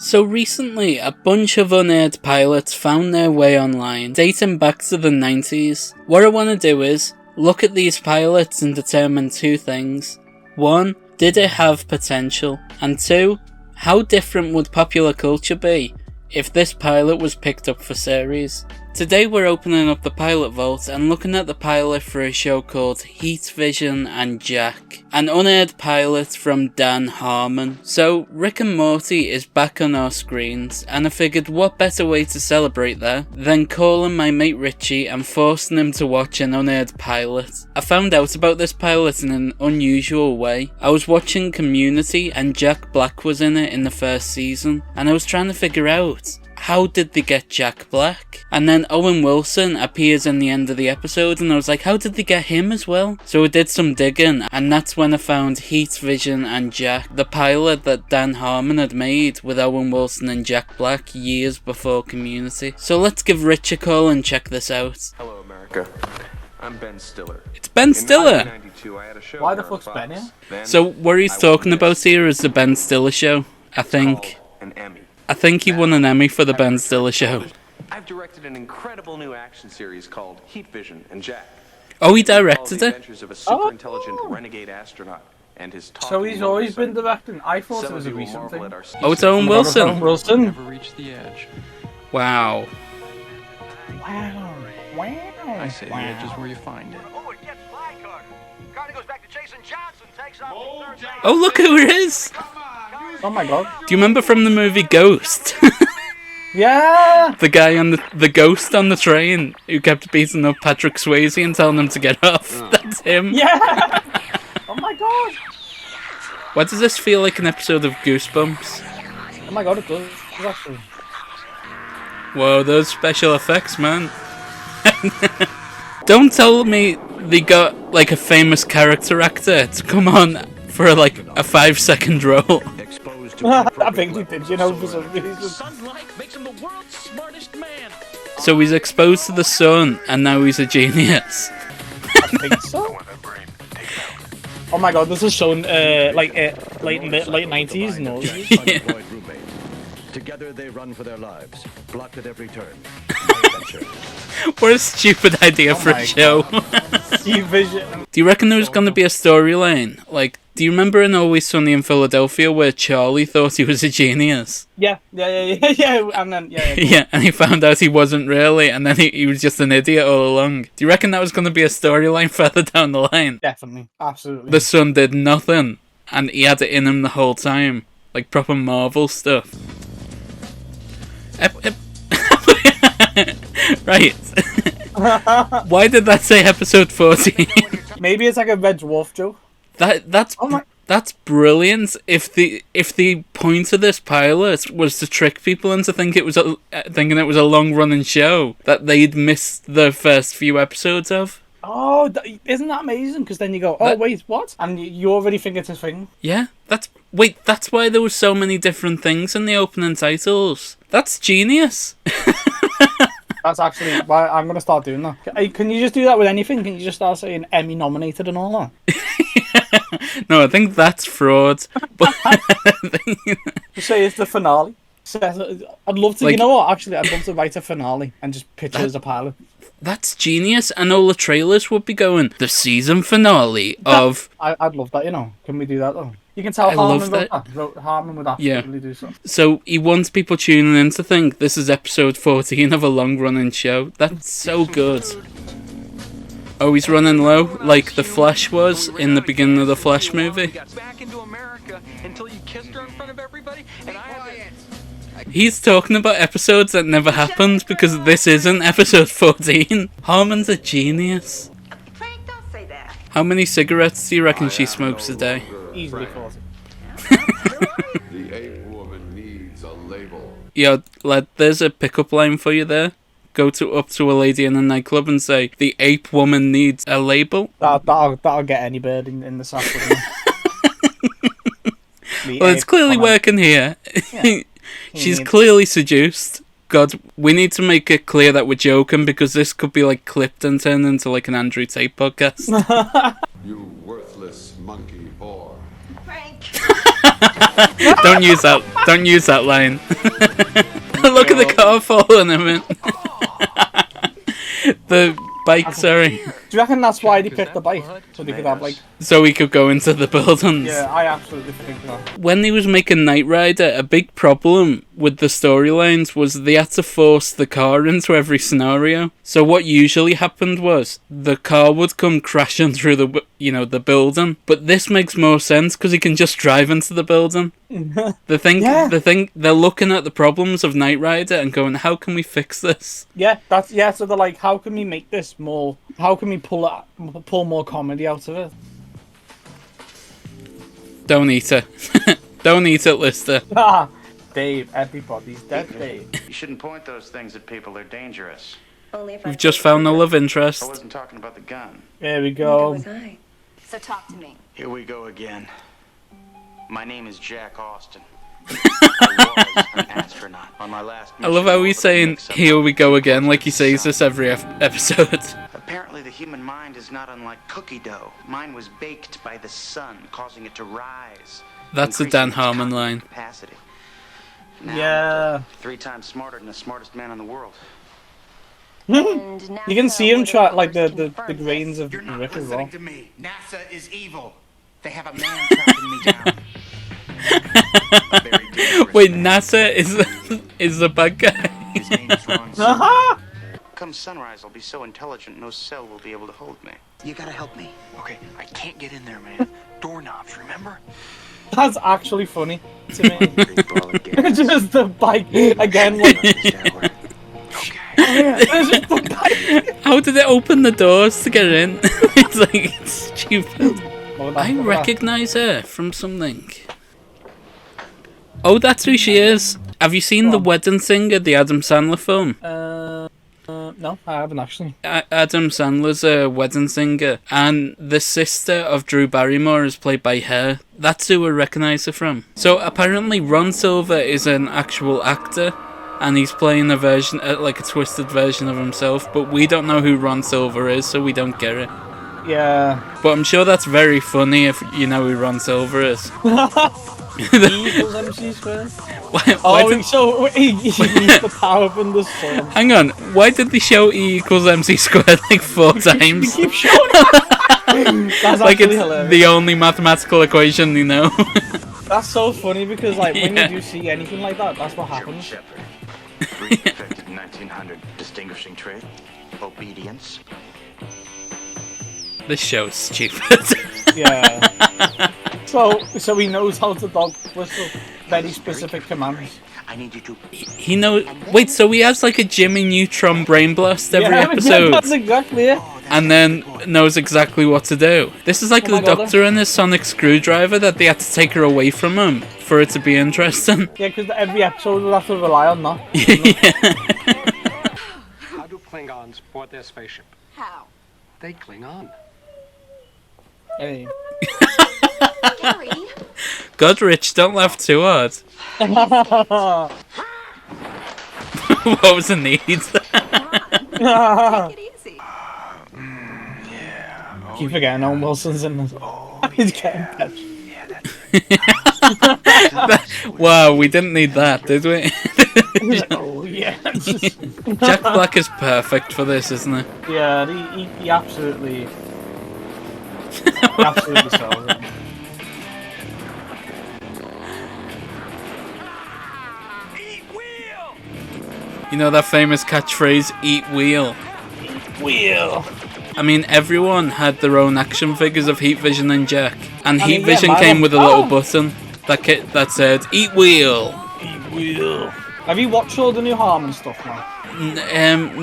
So recently, a bunch of unaired pilots found their way online, dating back to the 90s. What I want to do is, look at these pilots and determine two things. 1. Did it have potential? And 2. How different would popular culture be if this pilot was picked up for series? Today we're opening up the pilot vault and looking at the pilot for a show called Heatvision and Jack, an unaired pilot from Dan Harmon. So Rick and Morty is back on our screens, and I figured what better way to celebrate that than calling my mate Richie and forcing him to watch an unaired pilot. I found out about this pilot in an unusual way. I was watching Community and Jack Black was in it in the first season, and I was trying to figure out, how did they get Jack Black? And then Owen Wilson appears in the end of the episode, and I was like, how did they get him as well? So I did some digging, and that's when I found Heatvision and Jack, the pilot that Dan Harmon had made with Owen Wilson and Jack Black years before Community. So let's give Rich a call and check this out. Hello, America. I'm Ben Stiller. It's Ben Stiller! I had a show Why the fuck's Ben here? So what he's talking about here is the Ben Stiller show, I think. An Emmy. I think he won an Emmy for the Ben Stiller show. I've directed an incredible new action series called Heatvision and Jack. Oh, he directed The it? adventures of a super intelligent renegade astronaut and his So he's always been directing. I thought it was a recent thing. Oh, it's Owen Wilson. Owen Wilson. Never reached the edge. Wow. Wow. Wow. I say the edge is where you find it. Oh, it gets fly Carter. Carter goes back to Jason Johnson, takes off the third Oh, look who it is! Oh my god. Do you remember from the movie Ghost? Yeah. The guy on the ghost on the train who kept beating up Patrick Swayze and telling him to get off. That's him. Yeah. Oh my god. Why does this feel like an episode of Goosebumps? Oh my god, it does. It's actually. Whoa, those special effects, man. Don't tell me they got like a famous character actor to come on for like a 5-second role. I think he did, you know, for some reason. Sunlight makes him the world's smartest man. So he's exposed to the sun and now he's a genius. I think so. Oh my god, this is shown like late 90s, no? Yeah. Together they run for their lives, blocked at every turn. What a stupid idea for a show. Heatvision. Do you reckon there was going to be a storyline? Like, do you remember in Always Sunny in Philadelphia where Charlie thought he was a genius? Yeah, and then, Yeah, and he found out he wasn't really, and then he was just an idiot all along. Do you reckon that was going to be a storyline further down the line? Definitely, absolutely. The son did nothing, and he had it in him the whole time. Like proper Marvel stuff. Right. Why did that say episode 14? Maybe it's like a Red Dwarf joke. That's brilliant. If the point of this pilot was to trick people into thinking it was a long running show that they'd missed the first few episodes of. Oh, isn't that amazing? Because then you go, oh wait, what? And you already think it's a thing. Yeah, that's why there was so many different things in the opening titles. That's genius. That's actually why I'm gonna start doing that. Can you just do that with anything? Can you just start saying Emmy nominated and all that? No, I think that's fraud. But Just say it's the finale. I'd love to. Like, you know what? Actually, I'd love to write a finale and just pitch it as a pilot. That's genius, and all the trailers would be going the season finale of. I'd love that. You know, can we do that though? You can tell Harmon would absolutely do so. So he wants people tuning in to think this is episode 14 of a long-running show. That's so good. Oh, he's running low, like the Flash was in the beginning of the Flash movie. Back into America until you kissed her in front of everybody, and He's talking about episodes that never happened because this isn't episode 14. Harmon's a genius. Frank, don't say that. How many cigarettes do you reckon she smokes a day? Easily 40. The ape woman needs a label. Yo, lad, there's a pickup line for you there. Go up to a lady in a nightclub and say, the ape woman needs a label. That'll get any bird in the sack. Well, it's clearly working here. Yeah. She's clearly seduced. God, we need to make it clear that we're joking because this could be like clipped and turned into like an Andrew Tate podcast. You worthless monkey whore. Frank. Don't use that. Don't use that line. Look at the car falling. I mean, the bike. Sorry. Do you reckon that's why they picked the bike? So they could have like. So we could go into the buildings. Yeah, I absolutely think that. When he was making Knight Rider, a big problem with the storylines was they had to force the car into every scenario. So what usually happened was the car would come crashing through the building. But this makes more sense because he can just drive into the building. The thing, they're looking at the problems of Knight Rider and going, how can we fix this? Yeah, so they're like, how can we make this more? How can we pull more comedy out of it? Don't eat it. Don't eat it, Lister. Dave, everybody's dead, Dave. You shouldn't point those things at people. They're dangerous. We've just found the love interest. I wasn't talking about the gun. There we go. So talk to me. Here we go again. My name is Jack Austin. I was an astronaut on my last mission. I love how he's saying, here we go again, like he says this every episode. Apparently the human mind is not unlike cookie dough. Mine was baked by the sun, causing it to rise. That's a Dan Harmon line. Capacity. Now, Yeah. 3 times smarter than the smartest man in the world. You can see him try like the grains of You're not Rick as listening well. to me. NASA is evil. They have a man tracking me down. Wait, NASA is the bad guy. His name is Ron. Come sunrise, I'll be so intelligent, no cell will be able to hold me. You gotta help me. Okay, I can't get in there, man. Doorknobs, remember? That's actually funny to me. Just the bike again. Like, how did it open the doors to get in? It's stupid. I recognise her from something. Oh, that's who she is. Have you seen The Wedding Singer, the Adam Sandler film? No, I haven't actually. Adam Sandler's a wedding singer, and the sister of Drew Barrymore is played by her. That's who I recognise her from. So apparently Ron Silver is an actual actor, and he's playing a version, like a twisted version of himself, but we don't know who Ron Silver is, so we don't get it. Yeah. But I'm sure that's very funny if you know who Ron Silver is. E equals MC squared. So he used the power from the sun. Hang on, why did they show E equals MC squared like 4 times? Keep showing it. That's like it's hilarious. the only mathematical equation you know. That's so funny because like when you do see anything like that, that's what happens. Perfected in 1900. Distinguishing trait, obedience. This show's stupid. Yeah. So he knows how to dog whistle very specific commands. I need you to. He knows. Wait, so he has like a Jimmy Neutron brain blast every episode, That's exactly it. and then knows exactly what to do. This is like the Doctor and his sonic screwdriver that they had to take her away from him for it to be interesting. Yeah, because every episode will have to rely on that. How do Klingons board their spaceship? How? They cling on. Hey. Gary. God, Rich, don't laugh too hard. What was the need? Take it easy. Keep forgetting Owen Wilson's in this. He's getting pepped. Wow, we didn't need that, did we? Oh yeah. Jack Black is perfect for this, isn't he? Yeah, he absolutely sells it. You know that famous catchphrase, eat wheel? Wheel. I mean, everyone had their own action figures of Heatvision and Jack. And I mean, Heatvision yeah, came with a little button that said, eat wheel. Eat wheel. Have you watched all the new Harmon stuff, man?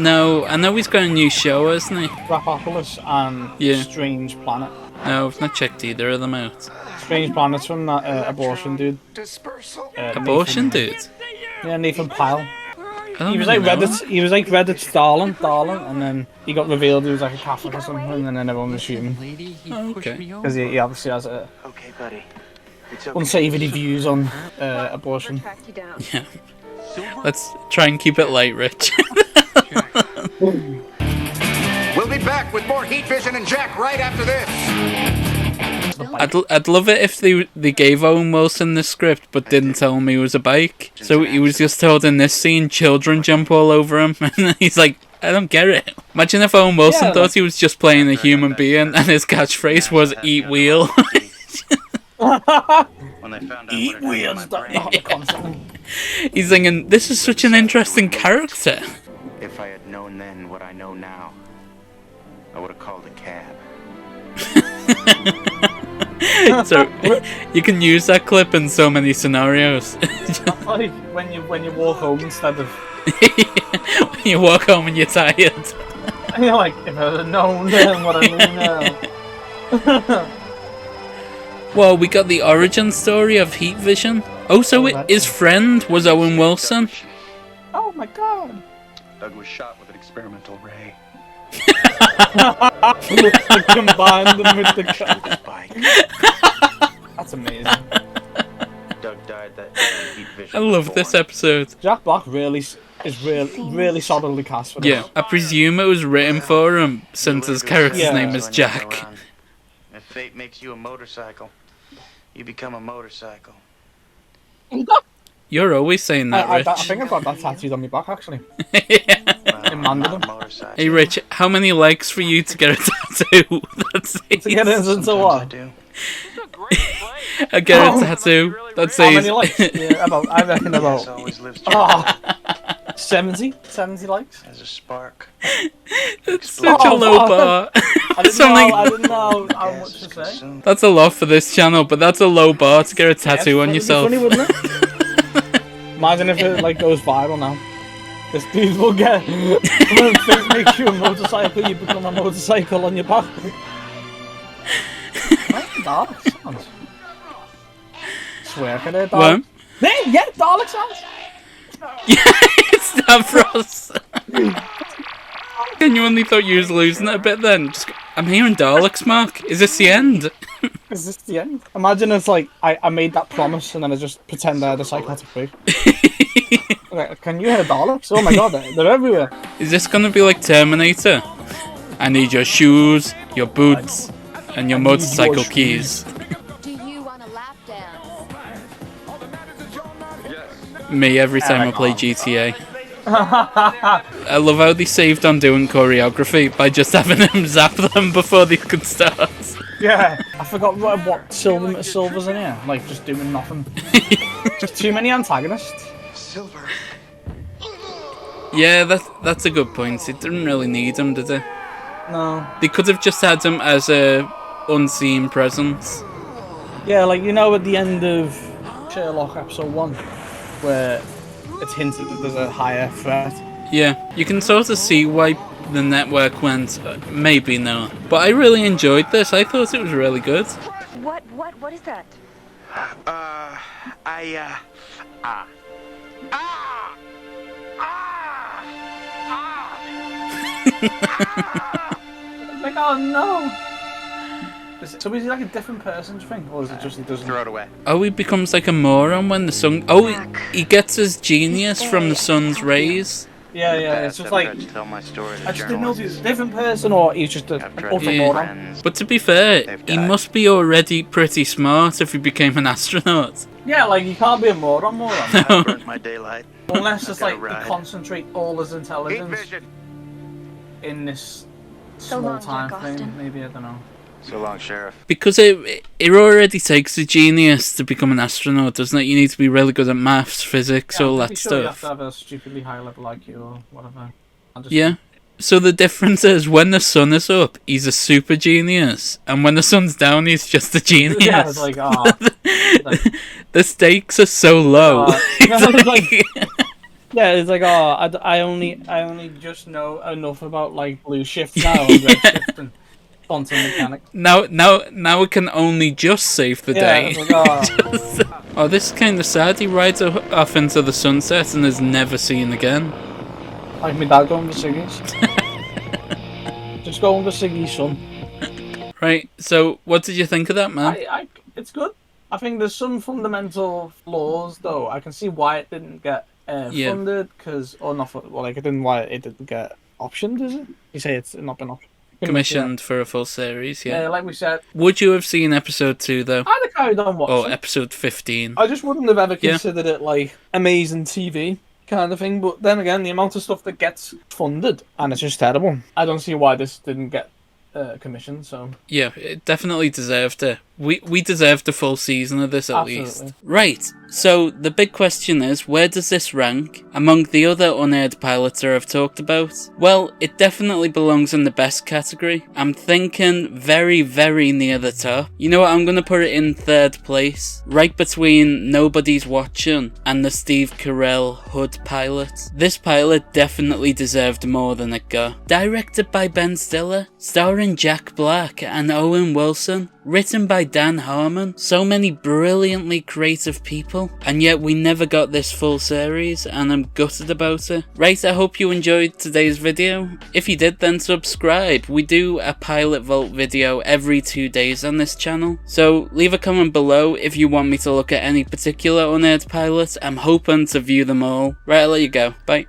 No, I know he's got a new show, hasn't he? Rapopolis and Strange Planet. No, I've not checked either of them out. Strange Planet's from that abortion dude. Abortion dude? Yeah, Nathan Pyle. He was like Reddit's darling, and then he got revealed he was like a Catholic or something, and then everyone was shooting. Oh, okay. Because he obviously has Okay, buddy. unsavoury views on abortion. Yeah. Let's try and keep it light, Rich. We'll be back with more Heatvision and Jack right after this. I'd love it if they gave Owen Wilson the script but didn't tell him he was a bike. So he was just told in this scene, children jump all over him, and he's like, I don't get it. Imagine if Owen Wilson thought he was just playing a human being and his catchphrase was "Eat wheel." When they found out Eat wheels. Constantly. He's thinking, this is such an interesting character. If I had known then what I know now, I would have called a cab. So you can use that clip in so many scenarios. That's like when you walk home instead of When you walk home and you're tired. and you're like, if I had known then what I know now. Well, we got the origin story of Heatvision. Oh, so his friend was Owen Wilson. Oh my god. Doug was shot with an experimental ray. Combined them with the car. That's amazing. Doug died that day in Heatvision. I love this episode. Jack Black is really solidly cast for this. Yeah, I presume it was written for him since his character's name is Jack. If fate makes you a motorcycle, you become a motorcycle. You're always saying that, Rich. I think I've got that tattooed on my back, actually. In Mandeville. Hey, Rich, how many likes for you to get a tattoo? To get into what? I get a tattoo that says... How many likes? Yeah, I reckon about 70 likes. As a spark. It's such a low bar. I didn't know how much to say. That's a lot for this channel, but that's a low bar to get a tattoo on yourself. Funny, wouldn't it? Imagine if it goes viral now. This dude will get. When fate makes you a motorcycle, you become a motorcycle on your back. Dalek sounds. Swear, can I Dalek? Yeah, Dalek sounds. Yeah, it's Davros. Genuinely thought you was losing it a bit then. I'm hearing Daleks, Mark. Is this the end? Is this the end? Imagine it's like I made that promise and then I just pretend I had a psychotic break. Okay, can you hear Daleks? Oh my god, they're everywhere. Is this gonna be like Terminator? I need your shoes, your boots, and your motorcycle keys. Do you want a lap dance? Me every time I play GTA. I love how they saved on doing choreography by just having him zap them before they could start. Yeah, I forgot what Silver's in here. Like, just doing nothing. Just too many antagonists. Silver. Yeah, that's a good point. They didn't really need him, did they? No. They could have just had him as a unseen presence. Yeah, like, you know, at the end of Sherlock episode 1, where it's hinted that there's a higher threat. Yeah, you can sort of see why the network went, maybe not. But I really enjoyed this. I thought it was really good. What is that? Like, oh no! So is he like a different person, do you think? Or is it just he doesn't... Throw it away. Oh, he becomes like a moron when the sun... Oh, he gets his genius from the sun's rays. Yeah, it's just like... I just didn't know if he was a different person or he's just an utter moron. But to be fair, he must be already pretty smart if he became an astronaut. Yeah, like, you can't be a moron. No. My daylight. Unless it's like they concentrate all his intelligence in this small time thing. Maybe, I don't know. So long, Sheriff. Because it already takes a genius to become an astronaut, doesn't it? You need to be really good at maths, physics, all that stuff. You have to have a stupidly high level IQ or whatever. Yeah. So the difference is when the sun is up, he's a super genius, and when the sun's down, he's just a genius. Yeah, it's like, the stakes are so low. Yeah, it's like, I only just know enough about like blue shift now and red shift and quantum mechanics. Now it can only just save the day. Like, oh, this is kind of sad. He rides off into the sunset and is never seen again. Like my dad going to Siggy's. Just going to Siggy's son. Right, so what did you think of that, man? It's good. I think there's some fundamental flaws, though. I can see why it didn't get funded, why it didn't get optioned, is it? You say it's not been optioned. commissioned for a full series, yeah. Like we said. Would you have seen episode 2 though? I'd have carried on watching. Or episode 15? I just wouldn't have ever considered it like amazing TV kind of thing. But then again, the amount of stuff that gets funded, and it's just terrible. I don't see why this didn't get commissioned. So yeah, it definitely deserved it. We deserved a full season of this at least. Right, so the big question is, where does this rank among the other unaired pilots that I've talked about? Well, it definitely belongs in the best category. I'm thinking very, very near the top. You know what, I'm going to put it in 3rd place, right between Nobody's Watching and the Steve Carell Hood pilot. This pilot definitely deserved more than it got. Directed by Ben Stiller, starring Jack Black and Owen Wilson, written by Dan Harmon, so many brilliantly creative people, and yet we never got this full series, and I'm gutted about it. Right, I hope you enjoyed today's video. If you did, then subscribe. We do a Pilot Vault video every 2 days on this channel, so leave a comment below if you want me to look at any particular unaired pilot. I'm hoping to view them all. Right, I'll let you go. Bye.